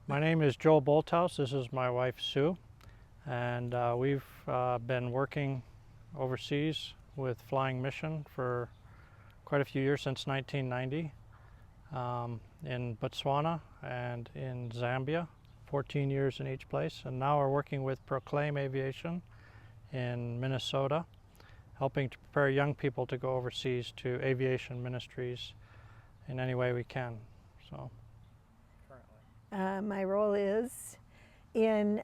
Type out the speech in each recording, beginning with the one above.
My name is Joel Bolthouse. This is my wife Sue, and we've been working overseas with Flying Mission for quite a few years, since 1990, in Botswana and in Zambia, 14 years in each place. And now we're working with Proclaim Aviation in Minnesota, helping to prepare young people to go overseas to aviation ministries in any way we can. So. My role is in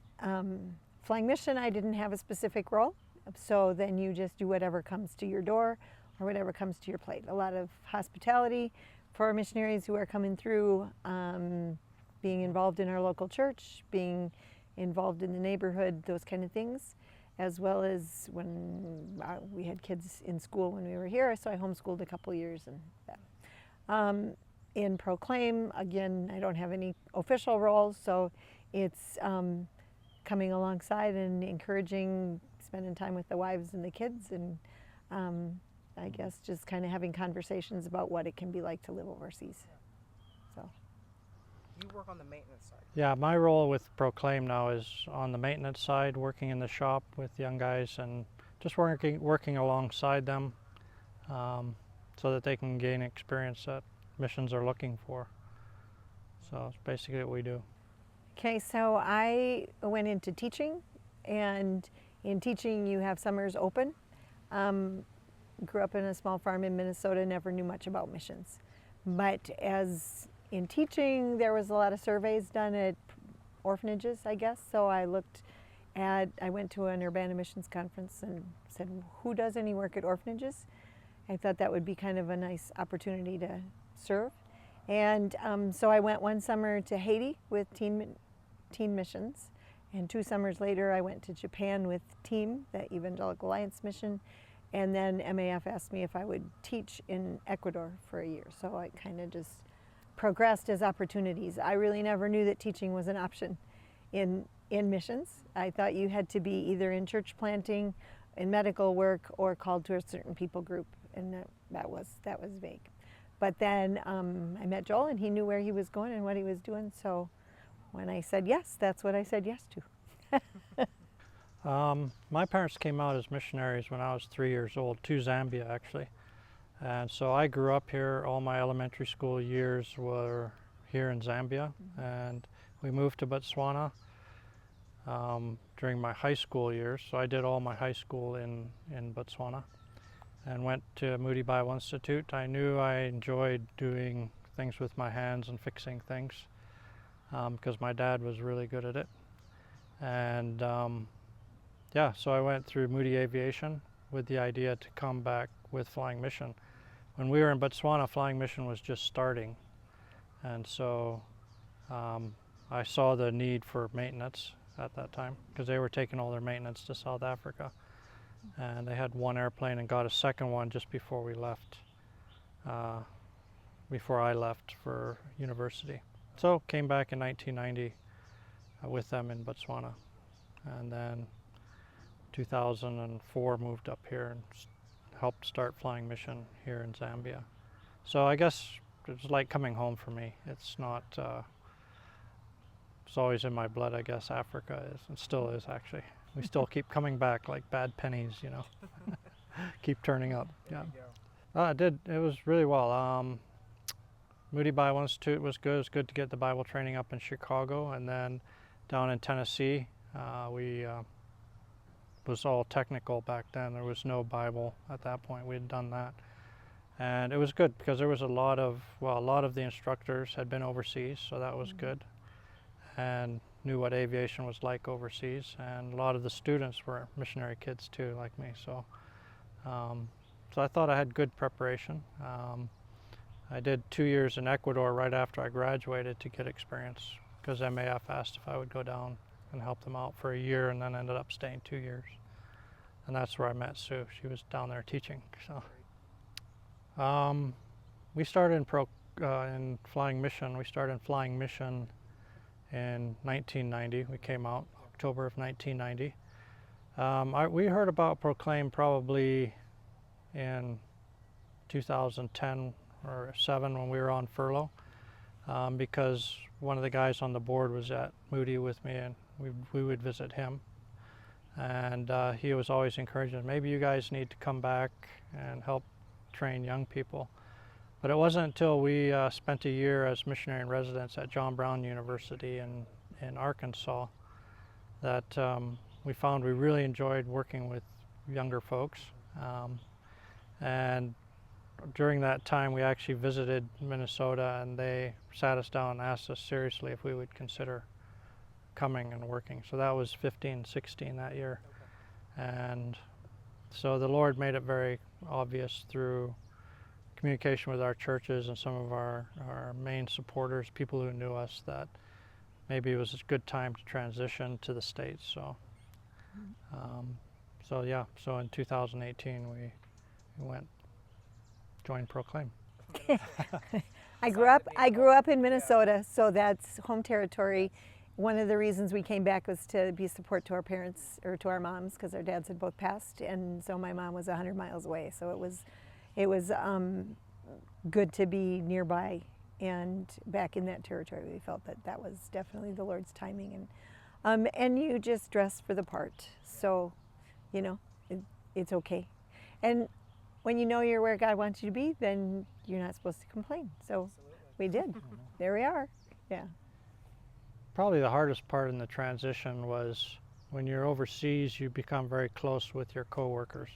Flying Mission. I didn't have a specific role, so then you just do whatever comes to your door or whatever comes to your plate. A lot of hospitality for missionaries who are coming through, being involved in our local church, being involved in the neighborhood, those kind of things, as well as when we had kids in school when we were here, so I homeschooled a couple years and that. In Proclaim, again, I don't have any official roles, so it's coming alongside and encouraging, spending time with the wives and the kids, and I guess just kind of having conversations about what it can be like to live overseas. So. You work on the maintenance side. Yeah, my role with Proclaim now is on the maintenance side, working in the shop with young guys and just working alongside them so that they can gain experience that missions are looking for. So it's basically what we do. Okay, so I went into teaching, and in teaching you have summers open. Grew up in a small farm in Minnesota, never knew much about missions. But as in teaching, there was a lot of surveys done at orphanages, I guess. So I went to an Urbana Missions conference and said, who does any work at orphanages? I thought that would be kind of a nice opportunity to serve. And so I went one summer to Haiti with teen missions, and 2 summers later I went to Japan with TEAM, the Evangelical Alliance Mission, and then MAF asked me if I would teach in Ecuador for a year. So I kind of just progressed as opportunities. I really never knew that teaching was an option in missions. I thought you had to be either in church planting, in medical work, or called to a certain people group, and that was vague. But then I met Joel, and he knew where he was going and what he was doing. So when I said yes, that's what I said yes to. My parents came out as missionaries when I was 3 years old, to Zambia actually. And so I grew up here. All my elementary school years were here in Zambia. And we moved to Botswana during my high school years. So I did all my high school in Botswana, and went to Moody Bible Institute. I knew I enjoyed doing things with my hands and fixing things because my dad was really good at it. And yeah, so I went through Moody Aviation with the idea to come back with Flying Mission. When we were in Botswana, Flying Mission was just starting. And so I saw the need for maintenance at that time because they were taking all their maintenance to South Africa. And they had 1 airplane and got a second one just before we left, before I left for university. So came back in 1990 with them in Botswana, and then 2004 moved up here and helped start Flying Mission here in Zambia. So I guess it's like coming home for me. It's not, it's always in my blood, I guess. Africa is, and still is actually. We still keep coming back like bad pennies, you know. Keep turning up. Yeah. I did. It was really well. Moody Bible Institute was good. It was good to get the Bible training up in Chicago, and then down in Tennessee, we was all technical back then. There was no Bible at that point. We had done that, and it was good because there was a lot of the instructors had been overseas, so that was good, and knew what aviation was like overseas, and a lot of the students were missionary kids too, like me. So, so I thought I had good preparation. I did 2 years in Ecuador right after I graduated to get experience because MAF asked if I would go down and help them out for a year, and then ended up staying 2 years. And that's where I met Sue. She was down there teaching. So, we started in Flying Mission. We started in Flying Mission in 1990. We came out October of 1990. We heard about Proclaim probably in 2010 or 7 when we were on furlough, because one of the guys on the board was at Moody with me, and we would visit him. And he was always encouraging, maybe you guys need to come back and help train young people. But it wasn't until we spent a year as missionary in residence at John Brown University in Arkansas that we found we really enjoyed working with younger folks. And during that time, we actually visited Minnesota, and they sat us down and asked us seriously if we would consider coming and working. So that was 15, 16 that year. Okay. And so the Lord made it very obvious through communication with our churches and some of our main supporters, people who knew us, that maybe it was a good time to transition to the States. So, so in 2018 we went, joined Proclaim. I grew up in Minnesota, so that's home territory. One of the reasons we came back was to be support to our parents, or to our moms, because our dads had both passed, and so my mom was 100 miles away. So it was good to be nearby and back in that territory. We felt that was definitely the Lord's timing, and you just dress for the part. So, it's okay. And when you know you're where God wants you to be, then you're not supposed to complain. So we did. There we are. Yeah. Probably the hardest part in the transition was when you're overseas, you become very close with your coworkers.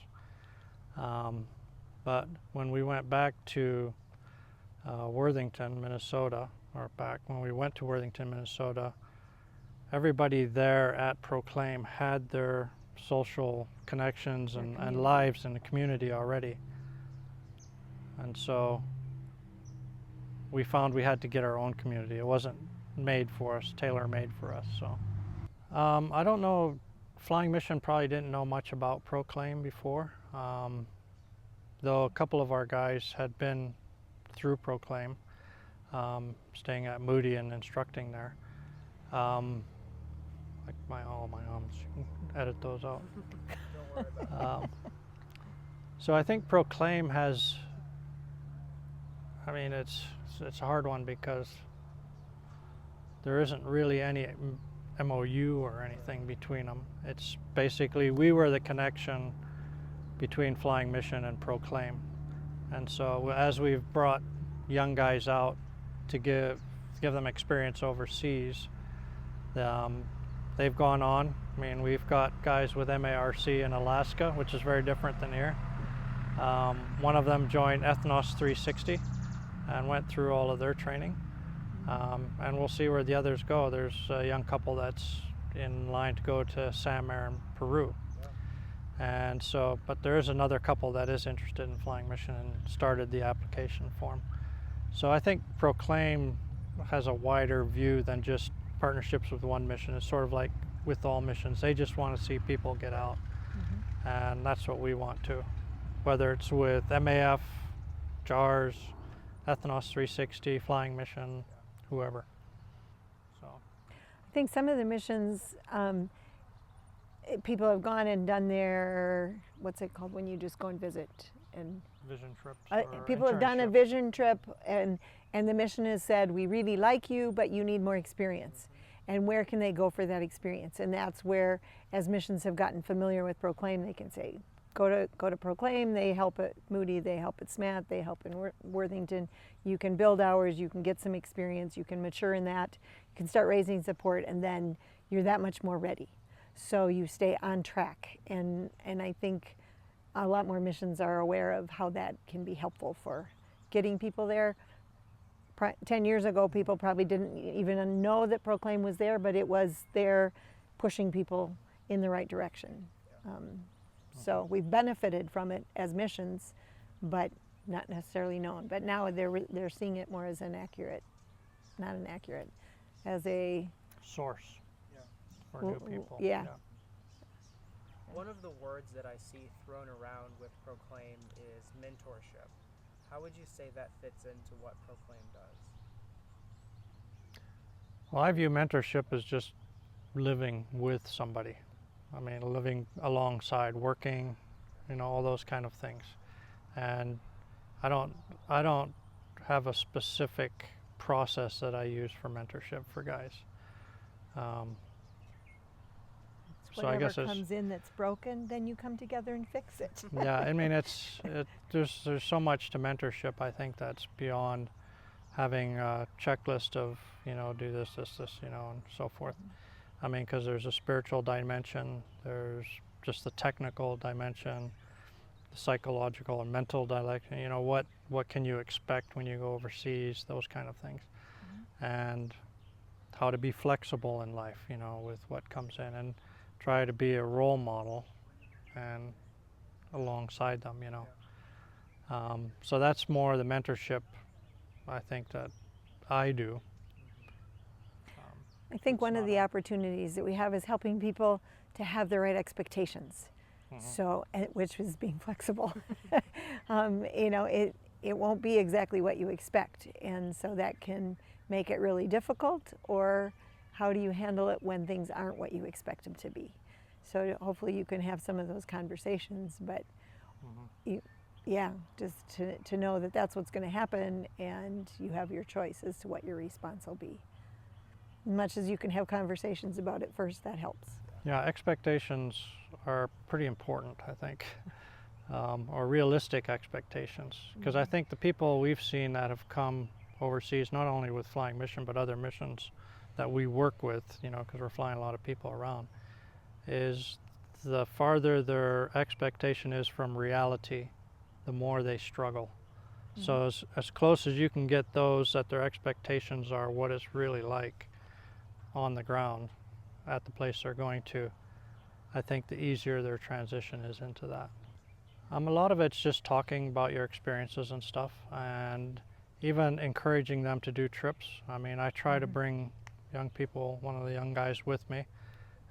But when we went back to Worthington, Minnesota, when we went to Worthington, Minnesota, everybody there at Proclaim had their social connections and lives in the community already. And so we found we had to get our own community. It wasn't made for us, tailor-made for us. So I don't know, Flying Mission probably didn't know much about Proclaim before, though a couple of our guys had been through Proclaim, staying at Moody and instructing there. Like my arms, you can edit those out. Don't worry about it. So I think Proclaim has, it's a hard one because there isn't really any MOU or anything between them. It's basically, we were the connection between Flying Mission and Proclaim. And so as we've brought young guys out to give them experience overseas, they've gone on. We've got guys with MARC in Alaska, which is very different than here. One of them joined Ethnos 360 and went through all of their training. And we'll see where the others go. There's a young couple that's in line to go to Samar in Peru. And so, but there is another couple that is interested in Flying Mission and started the application form. So I think Proclaim has a wider view than just partnerships with one mission. It's sort of like with all missions. They just want to see people get out. And that's what we want to. Whether it's with MAF, JARS, Ethnos 360, Flying Mission, whoever. So I think some of the missions, people have gone and done their, what's it called when you just go and visit? And vision trips. people have done a vision trip, and the mission has said, we really like you, but you need more experience. And where can they go for that experience? And that's where, as missions have gotten familiar with Proclaim, they can say, go to Proclaim. They help at Moody, they help at SMAT, they help in Worthington. You can build hours, you can get some experience, you can mature in that, you can start raising support, and then you're that much more ready. So you stay on track. And I think a lot more missions are aware of how that can be helpful for getting people there. 10 years ago, people probably didn't even know that Proclaim was there, but it was there pushing people in the right direction. So we've benefited from it as missions, but not necessarily known. But now they're seeing it more as as a source for new people. Yeah. One of the words that I see thrown around with Proclaim is mentorship. How would you say that fits into what Proclaim does? Well, I view mentorship as just living with somebody. Living alongside, working, all those kind of things. And I don't have a specific process that I use for mentorship for guys. So I Whatever guess it's, comes in that's broken, then you come together and fix it. yeah, I mean, there's so much to mentorship, I think, that's beyond having a checklist of, do this, and so forth. I mean, because there's a spiritual dimension, there's just the technical dimension, the psychological and mental dimension, what can you expect when you go overseas, those kind of things. And how to be flexible in life, with what comes in, and try to be a role model and alongside them, so that's more the mentorship, I think, that I do. I think one of the opportunities that we have is helping people to have the right expectations. So, which is being flexible. It won't be exactly what you expect, and so that can make it really difficult. Or how do you handle it when things aren't what you expect them to be? So hopefully you can have some of those conversations, but just to know that that's what's going to happen, and you have your choice as to what your response will be. As much as you can have conversations about it first, that helps. Yeah, expectations are pretty important, I think, or realistic expectations, because I think the people we've seen that have come overseas, not only with Flying Mission, but other missions that we work with, because we're flying a lot of people around, is the farther their expectation is from reality, the more they struggle. So as close as you can get those that their expectations are what it's really like on the ground at the place they're going to, I think the easier their transition is into that. A lot of it's just talking about your experiences and stuff, and even encouraging them to do trips. I mean, I try to bring young people, one of the young guys, with me,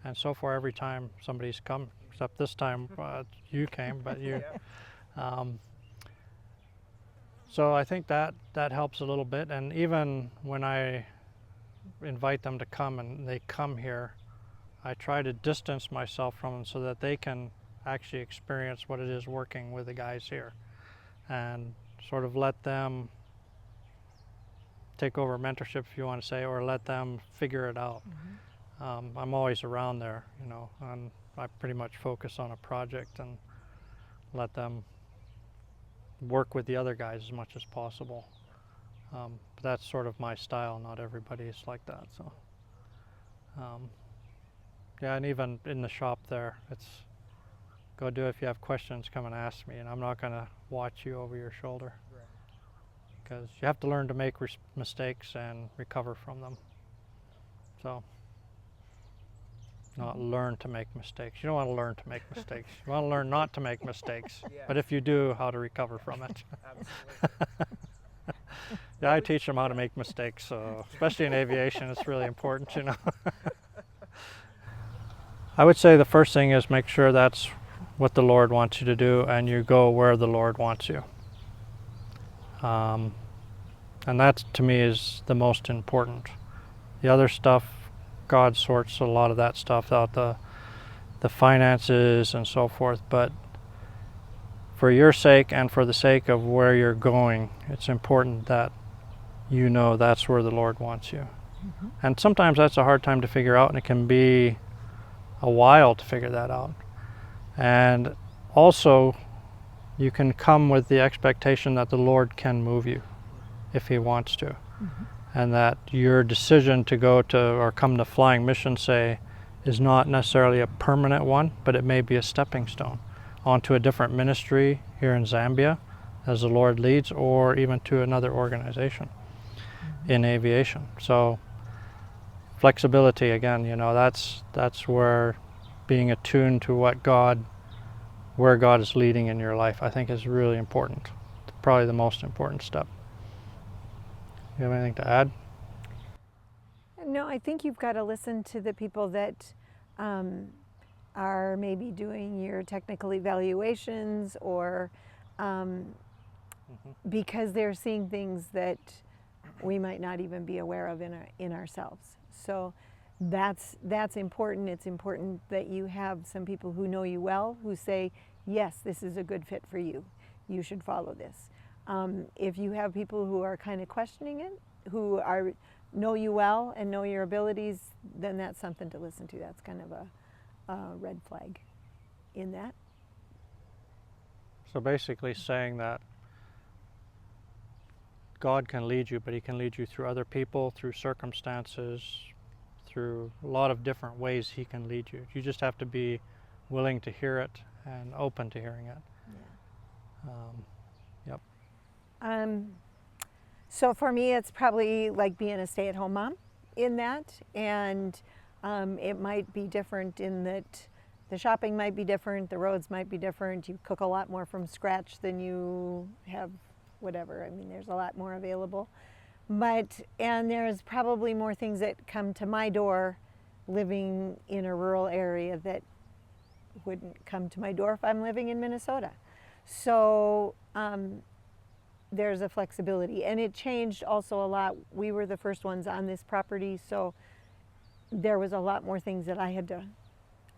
and so far every time somebody's come, except this time you came, but you. So I think that helps a little bit, and even when I invite them to come and they come here, I try to distance myself from them so that they can actually experience what it is working with the guys here, and sort of let them take over mentorship, if you want to say, or let them figure it out. I'm always around there, and I pretty much focus on a project and let them work with the other guys as much as possible. But that's sort of my style. Not everybody is like that. So, yeah, and even in the shop there, it's go do it. If you have questions, come and ask me, and I'm not going to watch you over your shoulder. Because you have to learn to make mistakes and recover from them. So, not learn to make mistakes. You don't want to learn to make mistakes. You want to learn not to make mistakes. But if you do, how to recover from it. Yeah, I teach them how to make mistakes, so especially in aviation, it's really important, I would say the first thing is make sure that's what the Lord wants you to do, and you go where the Lord wants you. And that, to me, is the most important. The other stuff, God sorts a lot of that stuff out, the finances and so forth, but for your sake and for the sake of where you're going, it's important that that's where the Lord wants you. And sometimes that's a hard time to figure out, and it can be a while to figure that out. And also, you can come with the expectation that the Lord can move you if He wants to. And that your decision to go to or come to Flying Mission, say, is not necessarily a permanent one, but it may be a stepping stone onto a different ministry here in Zambia as the Lord leads, or even to another organization in aviation. So flexibility, again, that's where being attuned to where God is leading in your life, I think, is really important. Probably the most important step. You have anything to add? No, I think you've got to listen to the people that are maybe doing your technical evaluations, or because they're seeing things that we might not even be aware of in ourselves. So that's important. It's important that you have some people who know you well, who say, yes, this is a good fit for you. You should follow this. If you have people who are kind of questioning it, who are know you well and know your abilities, then that's something to listen to. That's kind of a red flag in that. So basically saying that God can lead you, but he can lead you through other people, through circumstances, through a lot of different ways he can lead you. You just have to be willing to hear it and open to hearing it. Yep. So for me, it's probably like being a stay-at-home mom in that, and it might be different in that the shopping might be different, the roads might be different. You cook a lot more from scratch than you have whatever. I mean, there's a lot more available. And there's probably more things that come to my door living in a rural area that wouldn't come to my door if I'm living in Minnesota. So there's a flexibility, and it changed also a lot. We were the first ones on this property, so there was a lot more things that I had to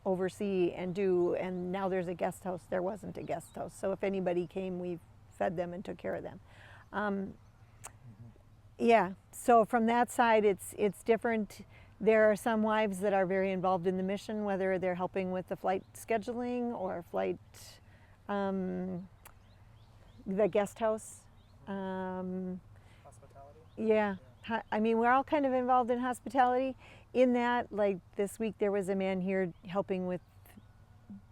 oversee and do, and now there's a guest house. There wasn't a guest house, so if anybody came, we fed them and took care of them. Yeah, so from that side, it's different. There are some wives that are very involved in the mission, whether they're helping with the flight scheduling or flight, the guest house. Hospitality? Yeah, I mean, we're all kind of involved in hospitality. In that, like this week, there was a man here helping with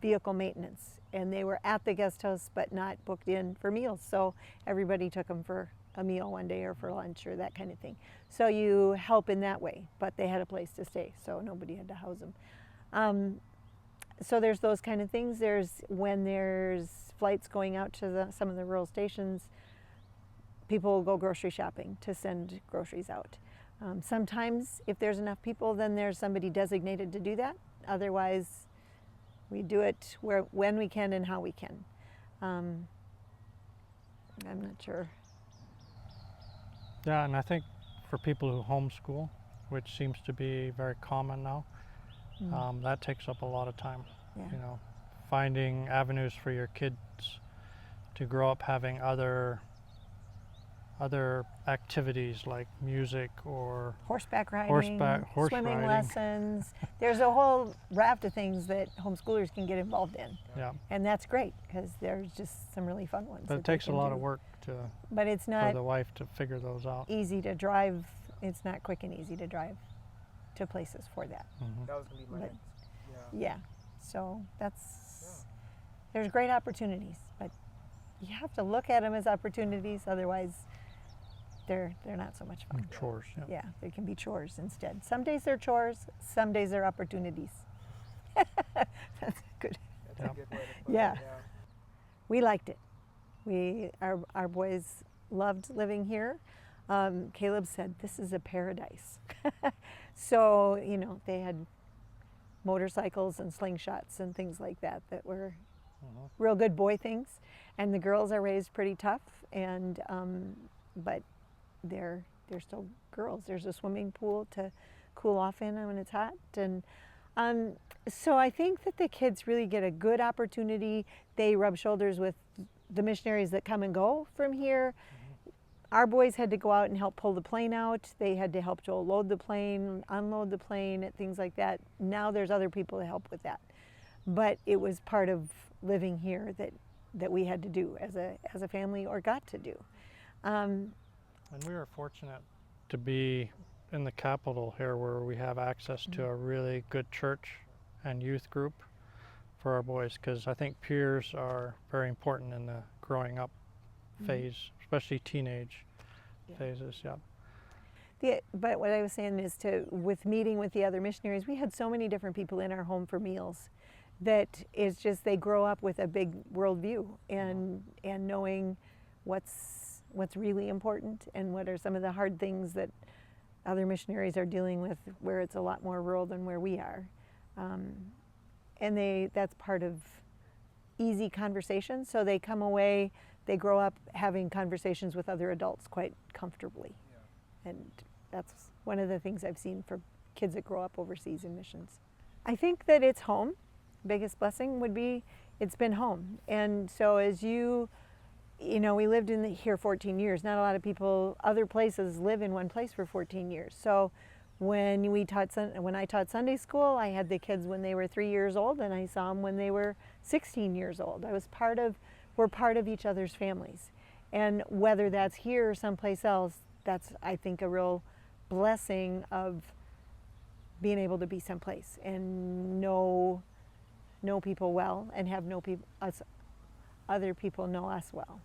vehicle maintenance, and they were at the guest house but not booked in for meals, so everybody took them for a meal one day or for lunch or that kind of thing. So you help in that way, but they had a place to stay, so nobody had to house them. So there's those kind of things. When there's flights going out to some of the rural stations, people will go grocery shopping to send groceries out. Sometimes if there's enough people, then there's somebody designated to do that. Otherwise, we do it when we can and how we can. I'm not sure. Yeah, and I think for people who homeschool, which seems to be very common now, that takes up a lot of time. Yeah. You know, finding avenues for your kids to grow up having other activities like music or horseback riding, horse swimming riding. lessons. There's a whole raft of things that homeschoolers can get involved in. Yeah. And that's great because there's just some really fun ones. But it takes a lot of work But it's for not the wife to figure those out. easy to drive. It's not quick and easy to drive to places for that. Mhm. That was going to be my But- next. Yeah. So there's great opportunities, but you have to look at them as opportunities. Otherwise, they're not so much fun. Chores. Yeah. Yeah, they can be chores instead. Some days they're chores, some days they're opportunities. That's good. That's a good way to put Yeah. it. We liked it. Our boys loved living here. Caleb said, "This is a paradise." So, they had motorcycles and slingshots and things like that were real good boy things. And the girls are raised pretty tough, and but they're still girls. There's a swimming pool to cool off in when it's hot, and so I think that the kids really get a good opportunity. They rub shoulders with the missionaries that come and go from here. Our boys had to go out and help pull the plane out. They had to help Joel load the plane, unload the plane, things like that. Now there's other people to help with that. But it was part of living here that we had to do as a family, or got to do. And we were fortunate to be in the capital here, where we have access to a really good church and youth group for our boys, because I think peers are very important in the growing up phase, especially teenage phases. Yeah. But what I was saying is with meeting with the other missionaries, we had so many different people in our home for meals that it's just they grow up with a big worldview and knowing what's really important and what are some of the hard things that other missionaries are dealing with, where it's a lot more rural than where we are. And that's part of easy conversation. So they come away, they grow up having conversations with other adults quite comfortably. And that's one of the things I've seen for kids that grow up overseas in missions. I think that it's home. Biggest blessing would be it's been home. And so as you you know, we lived here 14 years. Not a lot of people, other places, live in one place for 14 years. So when I taught Sunday school, I had the kids when they were 3 years old, and I saw them when they were 16 years old. We're part of each other's families. And whether that's here or someplace else, that's, I think, a real blessing of being able to be someplace and know people well, and have other people know us well.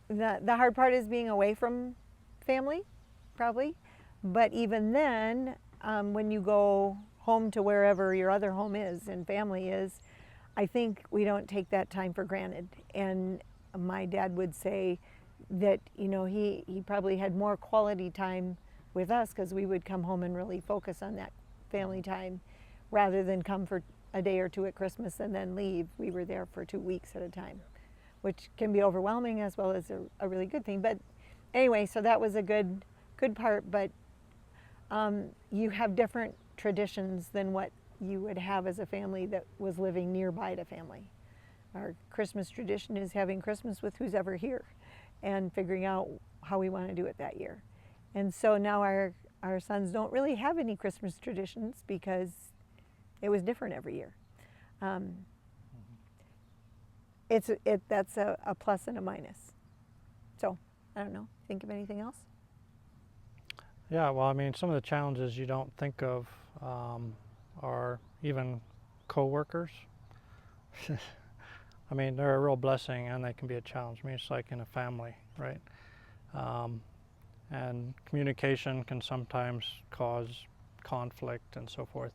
The hard part is being away from family, probably. But even then, when you go home to wherever your other home is and family is, I think we don't take that time for granted. And my dad would say that, you know, he probably had more quality time with us because we would come home and really focus on that family time rather than come for a day or two at Christmas and then leave. We were there for 2 weeks at a time, which can be overwhelming as well as a really good thing. But anyway, so that was a good part. But you have different traditions than what you would have as a family that was living nearby to family. Our Christmas tradition is having Christmas with who's ever here and figuring out how we want to do it that year. And so now our sons don't really have any Christmas traditions because it was different every year. That's a plus and a minus. So I don't know. Think of anything else? Yeah, well, I mean, some of the challenges you don't think of are even co-workers. I mean, they're a real blessing and they can be a challenge. I mean, it's like in a family, right? And communication can sometimes cause conflict and so forth.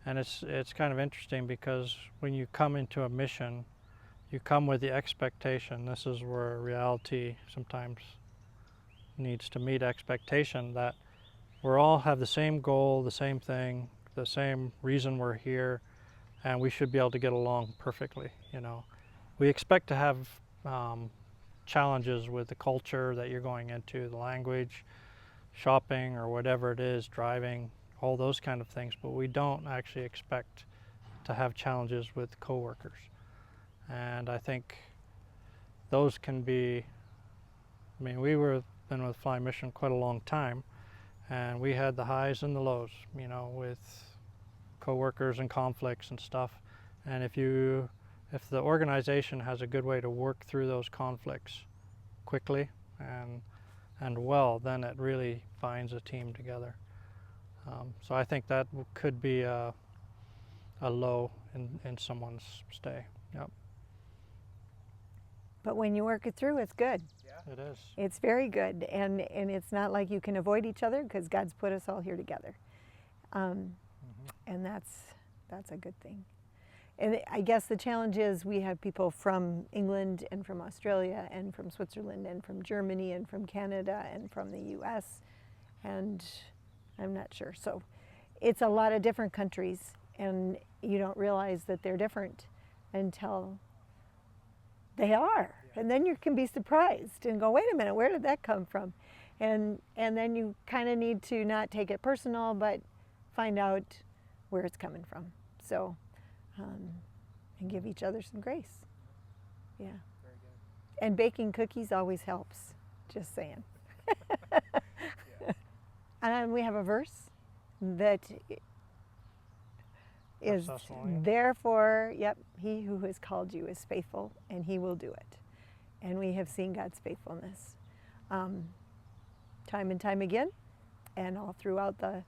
And it's kind of interesting because when you come into a mission, you come with the expectation. This is where reality sometimes needs to meet expectation, that we all have the same goal, the same thing, the same reason we're here, and we should be able to get along perfectly, you know. We expect to have challenges with the culture that you're going into, the language, shopping, or whatever it is, driving, all those kind of things, but we don't actually expect to have challenges with coworkers. And I think those can be, I mean, been with Fly Mission quite a long time, and we had the highs and the lows, you know, with coworkers and conflicts and stuff. And if the organization has a good way to work through those conflicts quickly and well, then it really binds a team together. So I think that could be a low in someone's stay. Yep. But when you work it through, it's good. Yeah. It is. It's very good, and it's not like you can avoid each other because God's put us all here together, and that's a good thing. And I guess the challenge is we have people from England and from Australia and from Switzerland and from Germany and from Canada and from the U.S. and I'm not sure. So it's a lot of different countries, and you don't realize that they're different until they are. And then you can be surprised and go, wait a minute, where did that come from? And then you kind of need to not take it personal, but find out where it's coming from. So, and give each other some grace. Yeah. Very good. And baking cookies always helps, just saying. And we have a verse that is, therefore, yep, he who has called you is faithful, and he will do it. And we have seen God's faithfulness time and time again, and all throughout the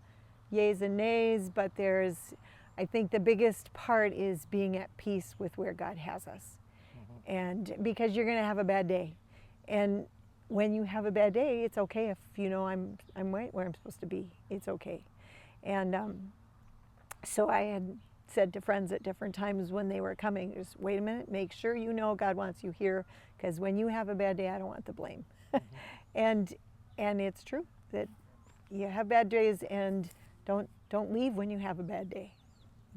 yays and nays. But I think the biggest part is being at peace with where God has us. And because you're going to have a bad day. And when you have a bad day, it's okay if, you know, I'm right where I'm supposed to be. It's okay. And so I had said to friends at different times when they were coming, just wait a minute, make sure you know God wants you here, because when you have a bad day, I don't want the blame. And it's true that you have bad days, and don't leave when you have a bad day.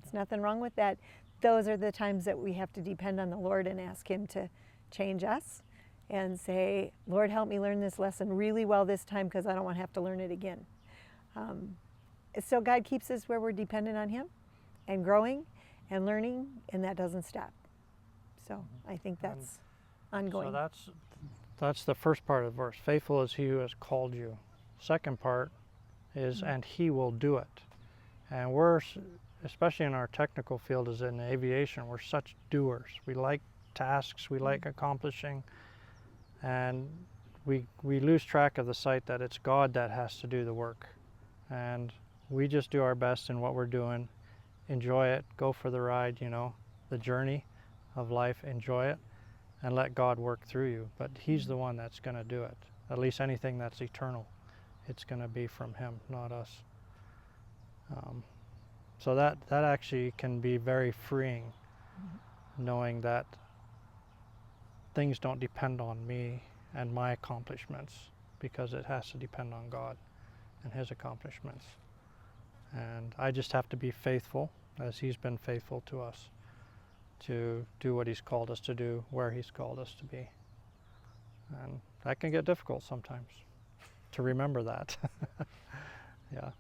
There's nothing wrong with that. Those are the times that we have to depend on the Lord and ask Him to change us and say, Lord, help me learn this lesson really well this time, because I don't want to have to learn it again. So God keeps us where we're dependent on Him and growing and learning, and that doesn't stop. So I think And that's ongoing. So that's the first part of the verse. Faithful is he who has called you. Second part is, and he will do it. And we're, especially in our technical field as in aviation, we're such doers. We like tasks, we like accomplishing, and we lose track of the sight that it's God that has to do the work. And we just do our best in what we're doing, enjoy it, go for the ride, the journey of life, enjoy it, and let God work through you. But he's the one that's going to do it. At least anything that's eternal, it's going to be from him, not us. So that actually can be very freeing, knowing that things don't depend on me and my accomplishments, because it has to depend on God and his accomplishments. And I just have to be faithful, as he's been faithful to us, to do what he's called us to do, where he's called us to be. And that can get difficult sometimes, to remember that. Yeah.